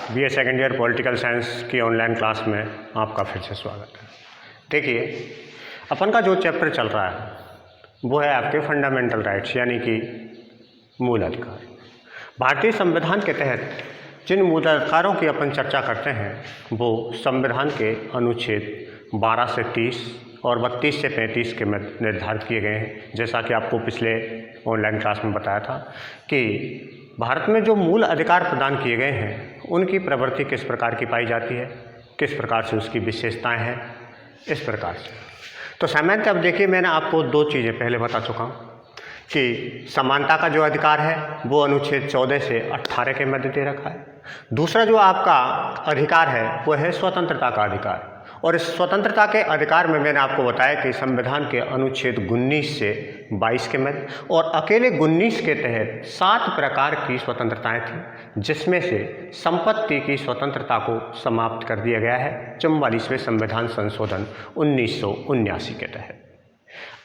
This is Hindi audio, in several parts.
BA second year political science की ऑनलाइन क्लास में आपका फिर से स्वागत है। देखिए, अपन का जो चैप्टर चल रहा है वो है आपके फंडामेंटल राइट्स यानी कि मूल अधिकार। भारतीय संविधान के तहत जिन मूल अधिकारों की अपन चर्चा करते हैं वो संविधान के अनुच्छेद 12 से 30 और 32 से 35 के में निर्धारित किए गए हैं। जैसा कि आपको पिछले ऑनलाइन क्लास में बताया था कि भारत में जो मूल अधिकार प्रदान किए गए हैं उनकी प्रवृत्ति किस प्रकार की पाई जाती है, किस प्रकार से उसकी विशेषताएं हैं, इस प्रकार से। तो सामान्यतः अब देखिए, मैंने आपको दो चीज़ें पहले बता चुका हूँ कि समानता का जो अधिकार है वो अनुच्छेद 14 से 18 के मध्य दे रखा है। दूसरा जो आपका अधिकार है वो है स्वतंत्रता का अधिकार, और इस स्वतंत्रता के अधिकार में मैंने आपको बताया कि संविधान के अनुच्छेद 19 से 22 के मध्य और अकेले 19 के तहत 7 प्रकार की स्वतंत्रताएं थी, जिसमें से संपत्ति की स्वतंत्रता को समाप्त कर दिया गया है 44वें संविधान संशोधन 1979 के तहत।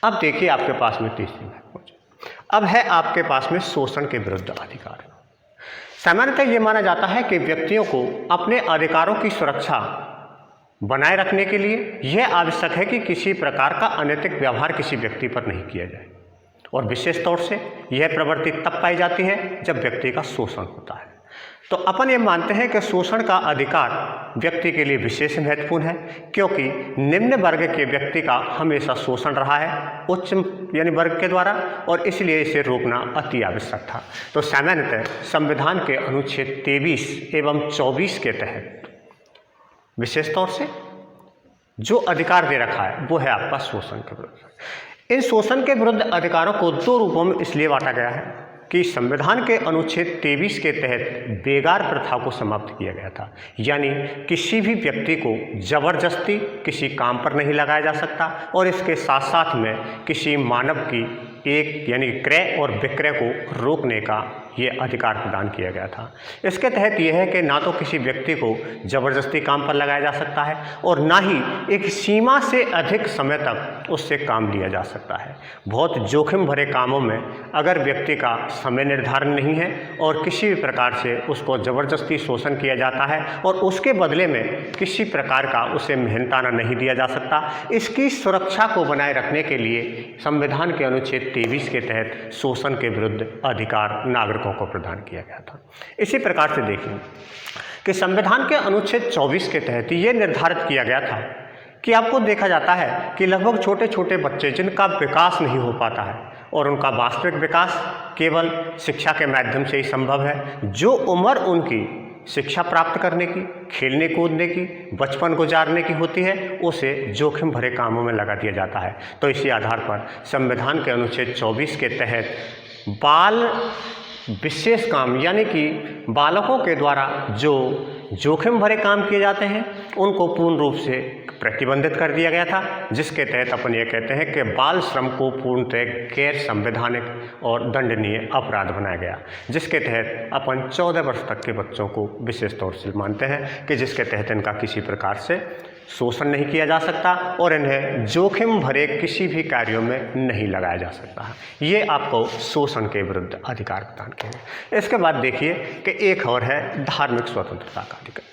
अब देखिए, आपके पास में तीसरी महत्वपूर्ण, अब है आपके पास में शोषण के विरुद्ध अधिकार। सामान्यतः ये माना जाता है कि व्यक्तियों को अपने अधिकारों की सुरक्षा बनाए रखने के लिए यह आवश्यक है कि किसी प्रकार का अनैतिक व्यवहार किसी व्यक्ति पर नहीं किया जाए, और विशेष तौर से यह प्रवृत्ति तब पाई जाती है जब व्यक्ति का शोषण होता है। तो अपन ये मानते हैं कि शोषण का अधिकार व्यक्ति के लिए विशेष महत्वपूर्ण है, क्योंकि निम्न वर्ग के व्यक्ति का हमेशा शोषण रहा है उच्च यानी वर्ग के द्वारा, और इसलिए इसे रोकना अति आवश्यक था। तो सामान्यतः संविधान के अनुच्छेद 23 एवं 24 के तहत विशेष तौर से जो अधिकार दे रखा है वो है आपका शोषण के विरुद्ध। इन शोषण के विरुद्ध अधिकारों को दो रूपों में इसलिए बांटा गया है कि संविधान के अनुच्छेद 23 के तहत बेगार प्रथा को समाप्त किया गया था, यानी किसी भी व्यक्ति को जबरदस्ती किसी काम पर नहीं लगाया जा सकता, और इसके साथ साथ में किसी मानव की एक यानी क्रय और विक्रय को रोकने का ये अधिकार प्रदान किया गया था। इसके तहत यह है कि ना तो किसी व्यक्ति को ज़बरदस्ती काम पर लगाया जा सकता है और ना ही एक सीमा से अधिक समय तक उससे काम लिया जा सकता है। बहुत जोखिम भरे कामों में अगर व्यक्ति का समय निर्धारण नहीं है और किसी भी प्रकार से उसको ज़बरदस्ती शोषण किया जाता है और उसके बदले में किसी प्रकार का उसे मेहनताना नहीं दिया जा सकता, इसकी सुरक्षा को बनाए रखने के लिए संविधान के अनुच्छेद 23 के तहत शोषण के विरुद्ध अधिकार नागरिकों को प्रदान किया गया था। इसी प्रकार से देखिए कि संविधान के अनुच्छेद 24 के तहत ये निर्धारित किया गया था कि आपको देखा जाता है कि लगभग छोटे छोटे बच्चे जिनका विकास नहीं हो पाता है और उनका वास्तविक विकास केवल शिक्षा के माध्यम से ही संभव है, जो उम्र उनकी शिक्षा प्राप्त करने की, खेलने कूदने की, बचपन गुजारने की होती है, उसे जोखिम भरे कामों में लगा दिया जाता है। तो इसी आधार पर संविधान के अनुच्छेद 24 के तहत बाल विशेष काम यानी कि बालकों के द्वारा जो जोखिम भरे काम किए जाते हैं उनको पूर्ण रूप से प्रतिबंधित कर दिया गया था, जिसके तहत अपन ये कहते हैं कि बाल श्रम को पूर्णतः गैर संवैधानिक और दंडनीय अपराध बनाया गया, जिसके तहत अपन 14 वर्ष तक के बच्चों को विशेष तौर से मानते हैं कि जिसके तहत इनका किसी प्रकार से शोषण नहीं किया जा सकता और इन्हें जोखिम भरे किसी भी कार्यों में नहीं लगाया जा सकता है। ये आपको शोषण के विरुद्ध अधिकार प्रदान किए गए। इसके बाद देखिए कि एक और है धार्मिक स्वतंत्रता का अधिकार।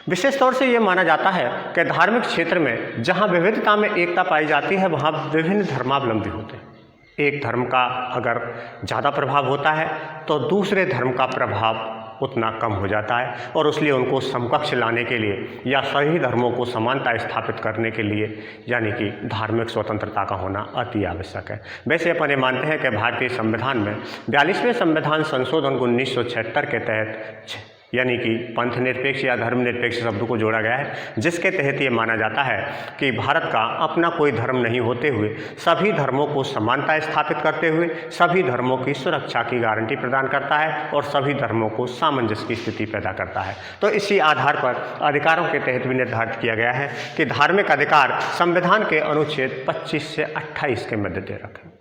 विशेष तौर से ये माना जाता है कि धार्मिक क्षेत्र में जहाँ विविधता में एकता पाई जाती है वहाँ विभिन्न धर्मावलंबी होते हैं। एक धर्म का अगर ज़्यादा प्रभाव होता है तो दूसरे धर्म का प्रभाव उतना कम हो जाता है, और इसलिए उनको समकक्ष लाने के लिए या सभी धर्मों को समानता स्थापित करने के लिए यानी कि धार्मिक स्वतंत्रता का होना अति आवश्यक है। वैसे अपन ये मानते हैं कि भारतीय संविधान में 42वें संविधान संशोधन 1976 के तहत यानी कि पंथ निरपेक्ष या धर्मनिरपेक्ष शब्द को जोड़ा गया है, जिसके तहत ये माना जाता है कि भारत का अपना कोई धर्म नहीं होते हुए सभी धर्मों को समानता स्थापित करते हुए सभी धर्मों की सुरक्षा की गारंटी प्रदान करता है और सभी धर्मों को सामंजस्य की स्थिति पैदा करता है। तो इसी आधार पर अधिकारों के तहत भी निर्धारित किया गया है कि धार्मिक अधिकार संविधान के अनुच्छेद 25 से 28 के मध्य दे रखे।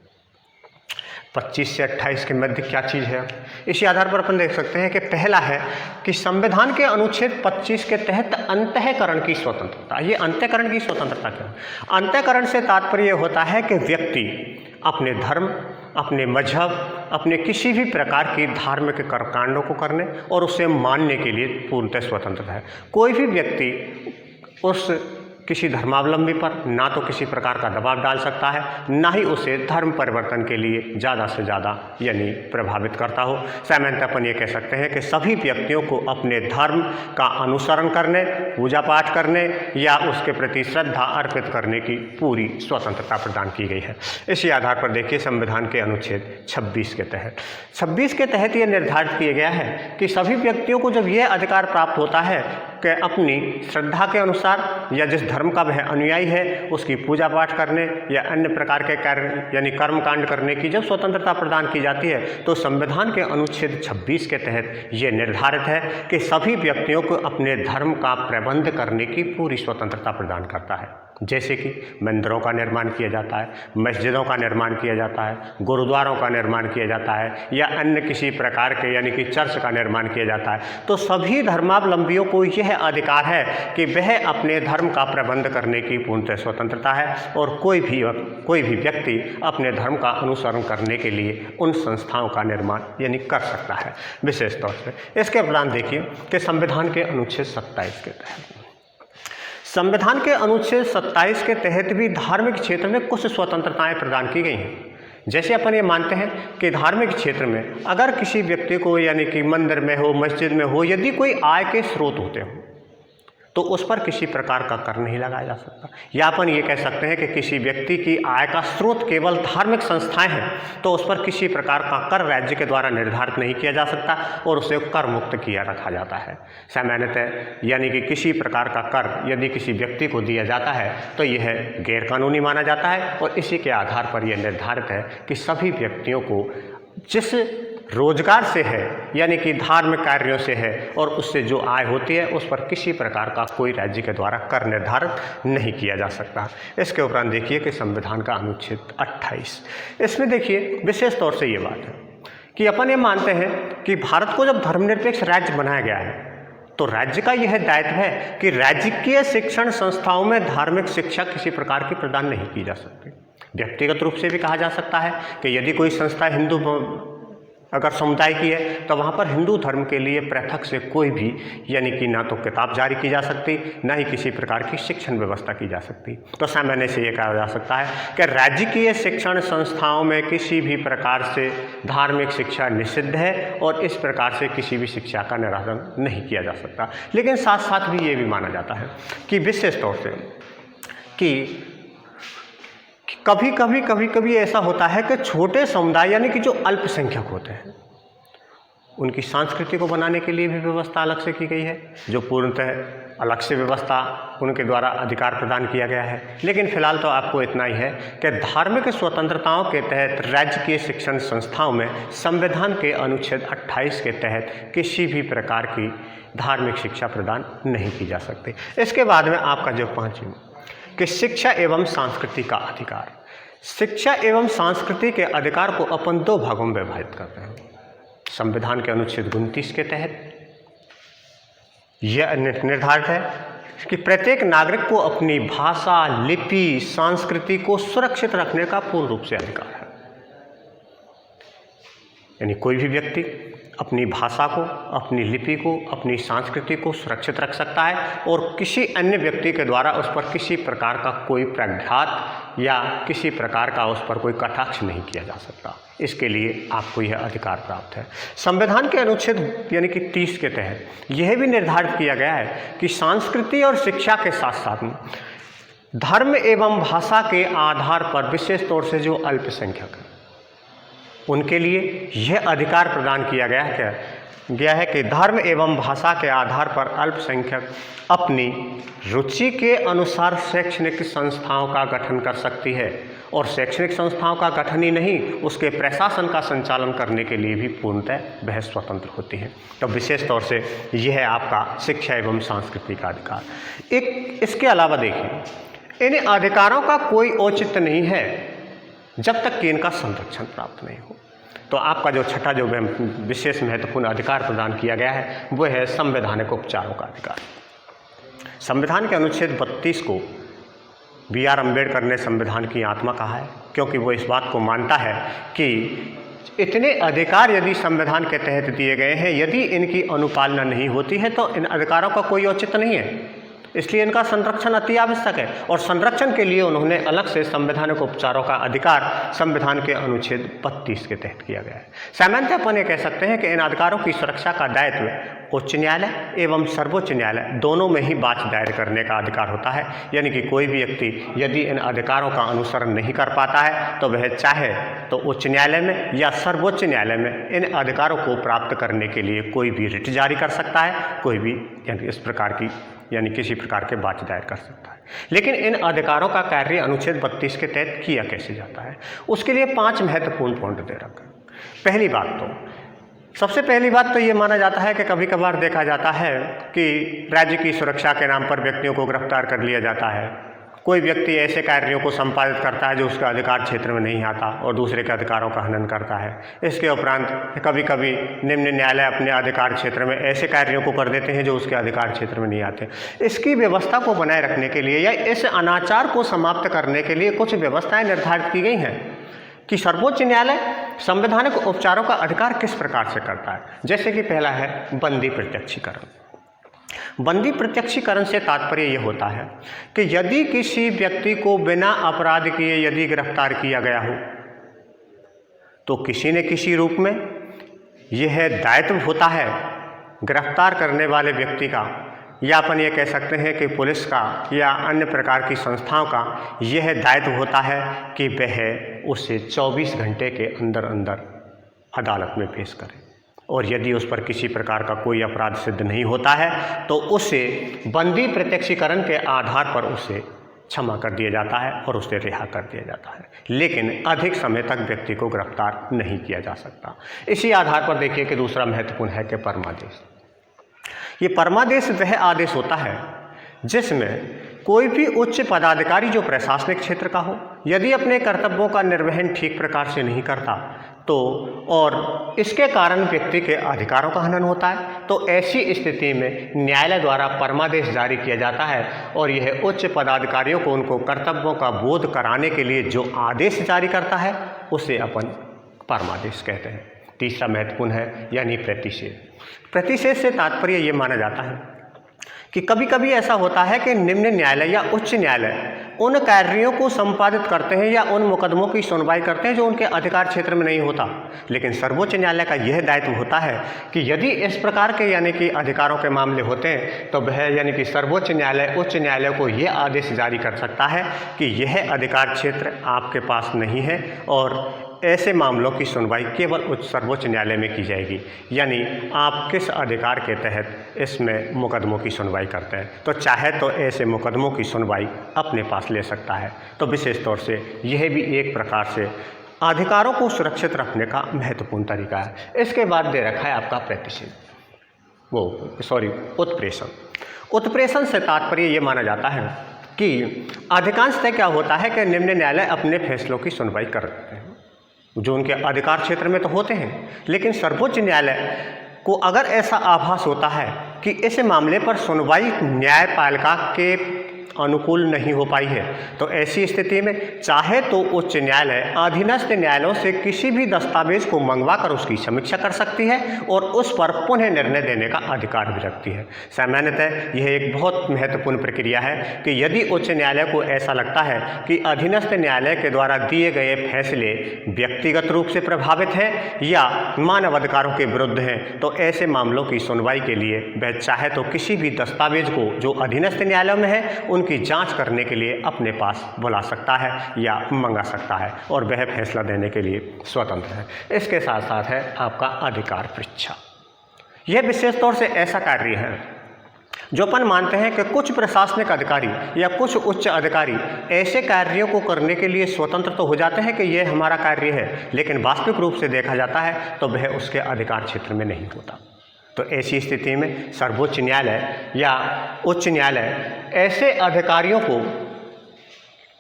25 से 28 के मध्य क्या चीज़ है, इसी आधार पर अपन देख सकते हैं कि पहला है कि संविधान के अनुच्छेद 25 के तहत अंतःकरण की स्वतंत्रता। ये अंतःकरण की स्वतंत्रता क्या है? अंतःकरण से तात्पर्य होता है कि व्यक्ति अपने धर्म, अपने मजहब अपने किसी भी प्रकार की धार्मिक कर्मकांडों को करने और उसे मानने के लिए पूर्णतः स्वतंत्र है। कोई भी व्यक्ति उस किसी धर्मावलंबी पर ना तो किसी प्रकार का दबाव डाल सकता है, ना ही उसे धर्म परिवर्तन के लिए ज़्यादा से ज़्यादा यानी प्रभावित करता हो। सामान्यतः अपन ये कह सकते हैं कि सभी व्यक्तियों को अपने धर्म का अनुसरण करने, पूजा पाठ करने या उसके प्रति श्रद्धा अर्पित करने की पूरी स्वतंत्रता प्रदान की गई है। इसी आधार पर देखिए संविधान के अनुच्छेद 26 के तहत यह निर्धारित किया गया है कि सभी व्यक्तियों को जब यह अधिकार प्राप्त होता है कि अपनी श्रद्धा के अनुसार या जिस धर्म का वह अनुयायी है उसकी पूजा पाठ करने या अन्य प्रकार के कार्य यानी कर्मकांड करने की जब स्वतंत्रता प्रदान की जाती है, तो संविधान के अनुच्छेद 26 के तहत ये निर्धारित है कि सभी व्यक्तियों को अपने धर्म का प्रबंध करने की पूरी स्वतंत्रता प्रदान करता है। जैसे कि मंदिरों का निर्माण किया जाता है, मस्जिदों का निर्माण किया जाता है, गुरुद्वारों का निर्माण किया जाता है या अन्य किसी प्रकार के यानी कि चर्च का निर्माण किया जाता है, तो सभी धर्मावलंबियों को यह अधिकार है कि वह अपने धर्म का प्रबंध करने की पूर्णतः स्वतंत्रता है और कोई भी व्यक्ति अपने धर्म का अनुसरण करने के लिए उन संस्थाओं का निर्माण यानी कर सकता है। विशेष तौर से इसके उपरांत देखिए कि संविधान के अनुच्छेद 27 के तहत संविधान के अनुच्छेद 27 के तहत भी धार्मिक क्षेत्र में कुछ स्वतंत्रताएं प्रदान की गई हैं। जैसे अपन ये मानते हैं कि धार्मिक क्षेत्र में अगर किसी व्यक्ति को यानी कि मंदिर में हो, मस्जिद में हो, यदि कोई आय के स्रोत होते हों तो उस पर किसी प्रकार का कर नहीं लगाया जा सकता। या अपन ये कह सकते हैं कि किसी व्यक्ति की आय का स्रोत केवल धार्मिक संस्थाएं हैं तो उस पर किसी प्रकार का कर राज्य के द्वारा निर्धारित नहीं किया जा सकता और उसे कर मुक्त किया रखा जाता है। सामान्यतः यानी कि किसी प्रकार का कर यदि किसी व्यक्ति को दिया जाता है तो यह गैरकानूनी माना जाता है और इसी के आधार पर यह निर्धारित है कि सभी व्यक्तियों को जिस रोजगार से है यानी कि धार्मिक कार्यों से है और उससे जो आय होती है उस पर किसी प्रकार का कोई राज्य के द्वारा कर निर्धारित नहीं किया जा सकता। इसके उपरांत देखिए कि संविधान का अनुच्छेद 28, इसमें देखिए विशेष तौर से ये बात है कि अपन ये मानते हैं कि भारत को जब धर्मनिरपेक्ष राज्य बनाया गया है तो राज्य का यह दायित्व है कि राजकीय शिक्षण संस्थाओं में धार्मिक शिक्षा किसी प्रकार की प्रदान नहीं की जा सकती। व्यक्तिगत रूप से भी कहा जा सकता है कि यदि कोई संस्था हिंदू अगर समुदाय की है तो वहाँ पर हिंदू धर्म के लिए पृथक से कोई भी यानी कि ना तो किताब जारी की जा सकती, ना ही किसी प्रकार की शिक्षण व्यवस्था की जा सकती। तो सामान्य से ये कहा जा सकता है कि राजकीय शिक्षण संस्थाओं में किसी भी प्रकार से धार्मिक शिक्षा निषिद्ध है और इस प्रकार से किसी भी शिक्षा का निराकरण नहीं किया जा सकता। लेकिन साथ साथ भी ये भी माना जाता है कि विशेष तौर से कि कभी ऐसा होता है कि छोटे समुदाय यानी कि जो अल्पसंख्यक होते हैं उनकी संस्कृति को बनाने के लिए भी व्यवस्था अलग से की गई है, जो पूर्णतः अलग से व्यवस्था उनके द्वारा अधिकार प्रदान किया गया है। लेकिन फिलहाल तो आपको इतना ही है कि धार्मिक स्वतंत्रताओं के तहत राज्य की शिक्षण संस्थाओं में संविधान के अनुच्छेद 28 के तहत किसी भी प्रकार की धार्मिक शिक्षा प्रदान नहीं की जा सकती। इसके बाद में आपका जो 5वां कि शिक्षा एवं संस्कृति का अधिकार। शिक्षा एवं संस्कृति के अधिकार को अपन 2 भागों में विभाजित करते हैं। संविधान के अनुच्छेद 29 के तहत यह निर्धारित है कि प्रत्येक नागरिक को अपनी भाषा, लिपि, संस्कृति को सुरक्षित रखने का पूर्ण रूप से अधिकार है। यानी कोई भी व्यक्ति अपनी भाषा को, अपनी लिपि को, अपनी संस्कृति को सुरक्षित रख सकता है और किसी अन्य व्यक्ति के द्वारा उस पर किसी प्रकार का कोई प्रघात या किसी प्रकार का उस पर कोई कटाक्ष नहीं किया जा सकता। इसके लिए आपको यह अधिकार प्राप्त है। संविधान के अनुच्छेद यानी कि 30 के तहत यह भी निर्धारित किया गया है कि संस्कृति और शिक्षा के साथ साथ धर्म एवं भाषा के आधार पर विशेष तौर से जो अल्पसंख्यक है उनके लिए यह अधिकार प्रदान किया गया है कि धर्म एवं भाषा के आधार पर अल्पसंख्यक अपनी रुचि के अनुसार शैक्षणिक संस्थाओं का गठन कर सकती है और शैक्षणिक संस्थाओं का गठन ही नहीं, उसके प्रशासन का संचालन करने के लिए भी पूर्णतः वह स्वतंत्र होती है। तो विशेष तौर से यह है आपका शिक्षा एवं संस्कृति का अधिकार। इसके अलावा देखिए, इन अधिकारों का कोई औचित्य नहीं है जब तक कि इनका संरक्षण प्राप्त नहीं हो। तो आपका जो छठा जो विशेष महत्वपूर्ण अधिकार प्रदान किया गया है वो है संवैधानिक उपचारों का अधिकार। संविधान के अनुच्छेद 32 को बी आर अम्बेडकर ने संविधान की आत्मा कहा है, क्योंकि वो इस बात को मानता है कि इतने अधिकार यदि संविधान के तहत दिए गए हैं, यदि इनकी अनुपालना नहीं होती है तो इन अधिकारों का कोई औचित्य नहीं है। इसलिए इनका संरक्षण अति आवश्यक है और संरक्षण के लिए उन्होंने अलग से संवैधानिक उपचारों का अधिकार संविधान के अनुच्छेद 32 के तहत किया गया है। सामान्यतः अपन ये कह सकते हैं कि इन अधिकारों की सुरक्षा का दायित्व उच्च न्यायालय एवं सर्वोच्च न्यायालय दोनों में ही बात दायर करने का अधिकार होता है। यानी कि कोई भी व्यक्ति यदि इन अधिकारों का अनुसरण नहीं कर पाता है तो वह चाहे तो उच्च न्यायालय में या सर्वोच्च न्यायालय में इन अधिकारों को प्राप्त करने के लिए कोई भी रिट जारी कर सकता है, कोई भी इस प्रकार की किसी प्रकार के बात दायर कर सकता है। लेकिन इन अधिकारों का कार्य अनुच्छेद 32 के तहत किया कैसे जाता है, उसके लिए 5 महत्वपूर्ण पॉइंट दे रखा। सबसे पहली बात तो ये माना जाता है कि कभी कभार देखा जाता है कि राज्य की सुरक्षा के नाम पर व्यक्तियों को गिरफ्तार कर लिया जाता है। कोई व्यक्ति ऐसे कार्यों को संपादित करता है जो उसका अधिकार क्षेत्र में नहीं आता और दूसरे के अधिकारों का हनन करता है। इसके उपरांत कभी कभी निम्न न्यायालय अपने अधिकार क्षेत्र में ऐसे कार्यों को कर देते हैं जो उसके अधिकार क्षेत्र में नहीं आते। इसकी व्यवस्था को बनाए रखने के लिए या इस अनाचार को समाप्त करने के लिए कुछ व्यवस्थाएं निर्धारित की गई हैं कि सर्वोच्च न्यायालय संवैधानिक उपचारों का अधिकार किस प्रकार से करता है। जैसे कि पहला है बंदी प्रत्यक्षीकरण। बंदी प्रत्यक्षीकरण से तात्पर्य यह होता है कि यदि किसी व्यक्ति को बिना अपराध किए यदि गिरफ्तार किया गया हो तो किसी न किसी रूप में यह दायित्व होता है गिरफ्तार करने वाले व्यक्ति का, या अपन ये कह सकते हैं कि पुलिस का या अन्य प्रकार की संस्थाओं का यह दायित्व होता है कि वह उसे 24 घंटे के अंदर अंदर अदालत में पेश करे और यदि उस पर किसी प्रकार का कोई अपराध सिद्ध नहीं होता है तो उसे बंदी प्रत्यक्षीकरण के आधार पर उसे क्षमा कर दिया जाता है और उसे रिहा कर दिया जाता है। लेकिन अधिक समय तक व्यक्ति को गिरफ्तार नहीं किया जा सकता। इसी आधार पर देखिए कि दूसरा महत्वपूर्ण है कि परमादेश। ये परमादेश वह आदेश होता है जिसमें कोई भी उच्च पदाधिकारी जो प्रशासनिक क्षेत्र का हो, यदि अपने कर्तव्यों का निर्वहन ठीक प्रकार से नहीं करता तो और इसके कारण व्यक्ति के अधिकारों का हनन होता है तो ऐसी स्थिति में न्यायालय द्वारा परमादेश जारी किया जाता है और यह उच्च पदाधिकारियों को उनको कर्तव्यों का बोध कराने के लिए जो आदेश जारी करता है उसे अपन परमादेश कहते हैं। तीसरा महत्वपूर्ण है यानी प्रतिषेध। प्रतिषेध से तात्पर्य ये माना जाता है कि कभी कभी ऐसा होता है कि निम्न न्यायालय या उच्च न्यायालय उन कार्यों को संपादित करते हैं या उन मुकदमों की सुनवाई करते हैं जो उनके अधिकार क्षेत्र में नहीं होता। लेकिन सर्वोच्च न्यायालय का यह दायित्व होता है कि यदि इस प्रकार के कि अधिकारों के मामले होते हैं तो वह कि सर्वोच्च न्यायालय उच्च न्यायालय को यह आदेश जारी कर सकता है कि यह अधिकार क्षेत्र आपके पास नहीं है और ऐसे मामलों की सुनवाई केवल सर्वोच्च न्यायालय में की जाएगी। यानी आप किस अधिकार के तहत इसमें मुकदमों की सुनवाई करते हैं तो चाहे तो ऐसे मुकदमों की सुनवाई अपने पास ले सकता है। तो विशेष तौर से यह भी एक प्रकार से अधिकारों को सुरक्षित रखने का महत्वपूर्ण तरीका है। इसके बाद दे रखा है आपका प्रतिषेध, उत्प्रेषण। उत्प्रेषण से तात्पर्य ये माना जाता है कि अधिकांशतः क्या होता है कि निम्न न्यायालय अपने फैसलों की सुनवाई करते हैं जो उनके अधिकार क्षेत्र में तो होते हैं, लेकिन सर्वोच्च न्यायालय को अगर ऐसा आभास होता है कि इस मामले पर सुनवाई न्यायपालिका के अनुकूल नहीं हो पाई है तो ऐसी स्थिति में चाहे तो उच्च न्यायालय अधीनस्थ न्यायालयों से किसी भी दस्तावेज को मंगवाकर उसकी समीक्षा कर सकती है और उस पर पुनः निर्णय देने का अधिकार भी रखती है। सामान्यतः यह एक बहुत महत्वपूर्ण प्रक्रिया है कि यदि उच्च न्यायालय को ऐसा लगता है कि अधीनस्थ न्यायालय के द्वारा दिए गए फैसले व्यक्तिगत रूप से प्रभावित हैं या मानवाधिकारों के विरुद्ध हैं तो ऐसे मामलों की सुनवाई के लिए वह चाहे तो किसी भी दस्तावेज को जो अधीनस्थ न्यायालयों में है उनकी जांच करने के लिए अपने पास बुला सकता है या मंगा सकता है और वह फैसला देने के लिए स्वतंत्र है। इसके साथ साथ है आपका अधिकार परीक्षा। यह विशेष तौर से ऐसा कार्य है जो अपन मानते हैं कि कुछ प्रशासनिक अधिकारी या कुछ उच्च अधिकारी ऐसे कार्यों को करने के लिए स्वतंत्र तो हो जाते हैं कि यह हमारा कार्य है, लेकिन वास्तविक रूप से देखा जाता है तो वह उसके अधिकार क्षेत्र में नहीं होता। तो ऐसी स्थिति में सर्वोच्च न्यायालय या उच्च न्यायालय ऐसे अधिकारियों को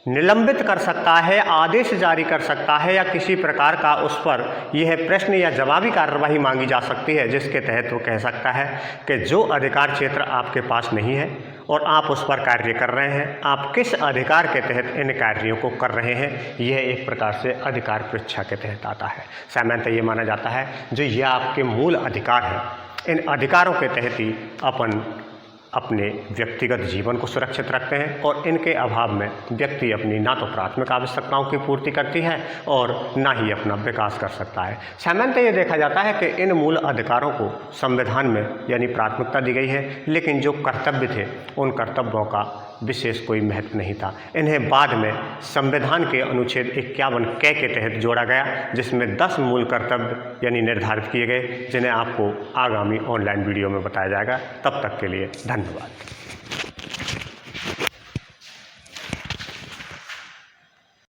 निलंबित कर सकता है, आदेश जारी कर सकता है, या किसी प्रकार का उस पर यह प्रश्न या जवाबी कार्यवाही मांगी जा सकती है, जिसके तहत वो कह सकता है कि जो अधिकार क्षेत्र आपके पास नहीं है और आप उस पर कार्य कर रहे हैं, आप किस अधिकार के तहत इन कार्यों को कर रहे हैं, यह एक प्रकार से अधिकार परीक्षा के तहत आता है। सामान्यतः ये माना जाता है जो यह आपके मूल अधिकार हैं, इन अधिकारों के तहत ही अपन अपने व्यक्तिगत जीवन को सुरक्षित रखते हैं और इनके अभाव में व्यक्ति अपनी ना तो प्राथमिक आवश्यकताओं की पूर्ति करती है और ना ही अपना विकास कर सकता है। सामान्यतः ये देखा जाता है कि इन मूल अधिकारों को संविधान में यानी प्राथमिकता दी गई है, लेकिन जो कर्तव्य थे उन कर्तव्यों का विशेष कोई महत्व नहीं था। इन्हें बाद में संविधान के अनुच्छेद 51 क के तहत जोड़ा गया, जिसमें 10 मूल कर्तव्य यानी निर्धारित किए गए, जिन्हें आपको आगामी ऑनलाइन वीडियो में बताया जाएगा। तब तक के लिए धन्यवाद।